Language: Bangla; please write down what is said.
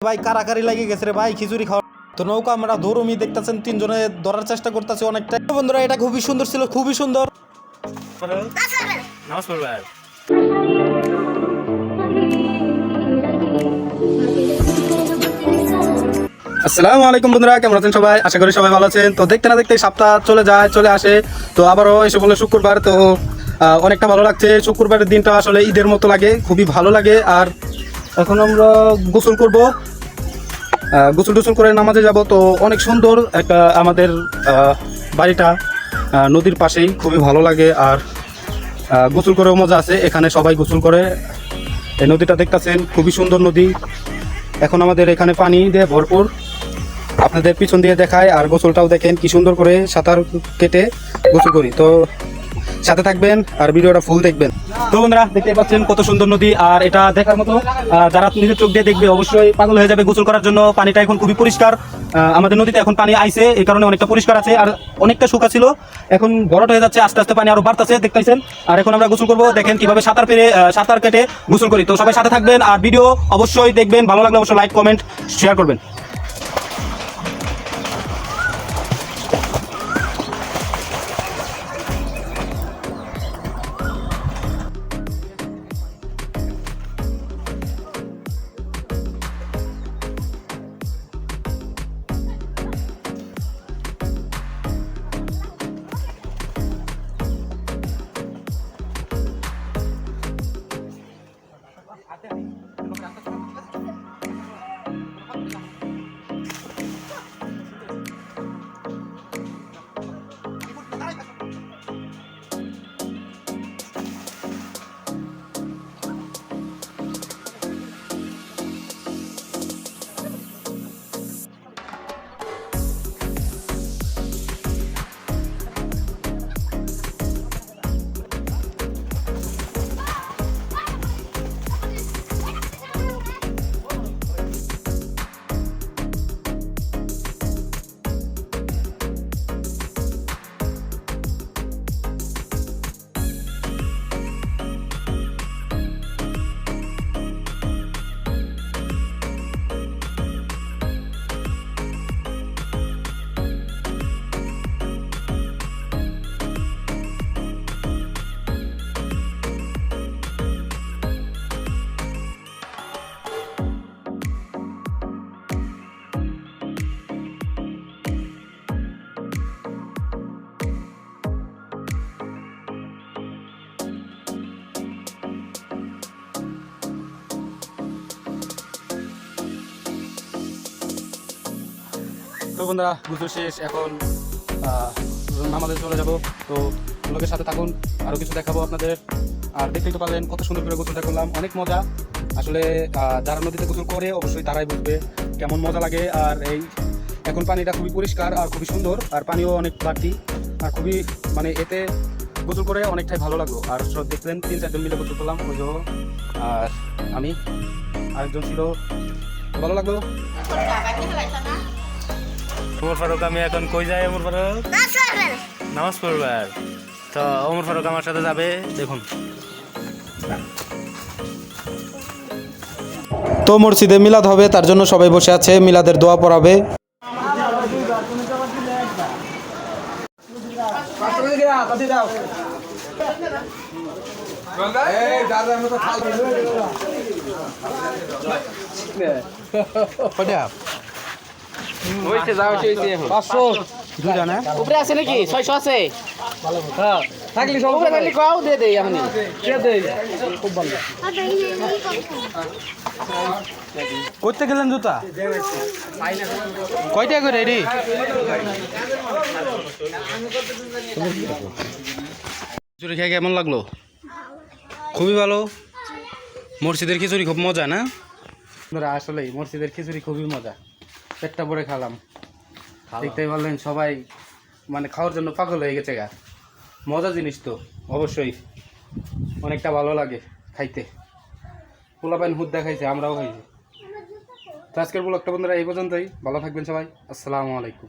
ভাই কারাকারি লাগে গেছে রে ভাই খিচুড়ি খাওয়া। তো নৌকা আমরা ধরুমি দেখতেছেন, তিনজনে ধরার চেষ্টা করতেছি অনেকটা। বন্ধুরা এটা খুবই সুন্দর ছিল, খুবই সুন্দর। আসসালামু আলাইকুম বন্ধুরা, কেমন আছেন সবাই? আশা করি সবাই ভালো আছেন। তো দেখতে না দেখতে সপ্তাহ চলে আসে। তো আবারও এসে বলে শুক্রবার। তো অনেকটা ভালো লাগছে। শুক্রবারের দিনটা আসলে ঈদের মতো লাগে, খুবই ভালো লাগে। আর এখন আমরা গোসল করব, গোসল করে নামাজে যাব। তো অনেক সুন্দর একটা আমাদের বাড়িটা নদীর পাশেই, খুবই ভালো লাগে। আর গোসল করেও মজা আছে, এখানে সবাই গোসল করে। এই নদীটা দেখতেছেন, খুবই সুন্দর নদী। এখন আমাদের এখানে পানি দিয়ে ভরপুর, আপনাদের পিছন দিয়ে দেখায়। আর গোসলটাও দেখেন কি সুন্দর করে সাঁতার কেটে গোসল করি। তো সাথে থাকবেন আর ভিডিওটা ফুল দেখবেন। তো বন্ধুরা দেখতে পাচ্ছেন কত সুন্দর নদী, আর এটা দেখার মতো। যারা নিজের চোখ দিয়ে দেখবে অবশ্যই পাগল হয়ে যাবে গোসল করার জন্য। পানিটা এখন খুবই পরিষ্কার, আমাদের নদীতে এখন পানি আইছে, এই কারণে অনেকটা পরিষ্কার আছে। আর অনেকটা শুকা ছিল, এখন ভরাট হয়ে যাচ্ছে, আস্তে আস্তে পানি আরো বাড়তেছে দেখতেছেন। আর এখন আমরা গোসল করবো, দেখেন কিভাবে সাঁতার কেটে গোসল করি। তো সবাই সাথে থাকবেন আর ভিডিও অবশ্যই দেখবেন, ভালো লাগলে অবশ্যই লাইক কমেন্ট শেয়ার করবেন। তো বন্ধুরা গোসল শেষ, এখন নামাজে চলে যাব। তো লোকের সাথে থাকুন, আরও কিছু দেখাবো আপনাদের। আর দেখতেই তো পারলেন কত সুন্দর করে গোসলটা করলাম, অনেক মজা আসলে। যারা নদীতে গোসল করে অবশ্যই তারাই বুঝবে কেমন মজা লাগে। আর এই এখন পানিটা খুবই পরিষ্কার আর খুবই সুন্দর, আর পানিও অনেক বাড়তি, আর খুবই মানে এতে গোসল করে অনেকটাই ভালো লাগলো। আর সব দেখলেন 3-4 জন মিলে গোসল করলাম, ওই যে আর আমি আরেকজন ছিল, ভালো লাগলো। ওমর ফারুক, আমি এখন কই যাই? ওমর ফারুক নামাজ পড়বার। তো ওমর ফারুক আমার সাথে যাবে, দেখুন। তো মসজিদে মিলাদ হবে, তার জন্য সবাই বসে আছে, মিলাদের দোয়া পড়াবে। উপরে আছে নাকি? 600 আছে। থাকলে সব উপরে থাকলে কাও দিয়ে দেই আমি। কে দেই? খুব ভালো। করতে গেলেন জুতা কয়টা করে রেডি? খিচুড়ি খেয়ে কেমন লাগলো? খুবই ভালো। মসজিদের খিচুড়ি খুব মজা না? আসলেই মসজিদের খিচুড়ি খুবই মজা, পেটটা ভরে খেলাম। দেখতেই পারলেন সবাই মানে খাওয়ার জন্য পাগল হয়ে গেছে গা। মজা জিনিস তো অবশ্যই, অনেকটা ভালো লাগে খাইতে। পোলাপাইন হুদ দেখাইছে, আমরাও খাইছি। তো আজকের ব্লগটা বন্ধুরা এই পর্যন্তই। ভালো থাকবেন সবাই, আসসালামু আলাইকুম।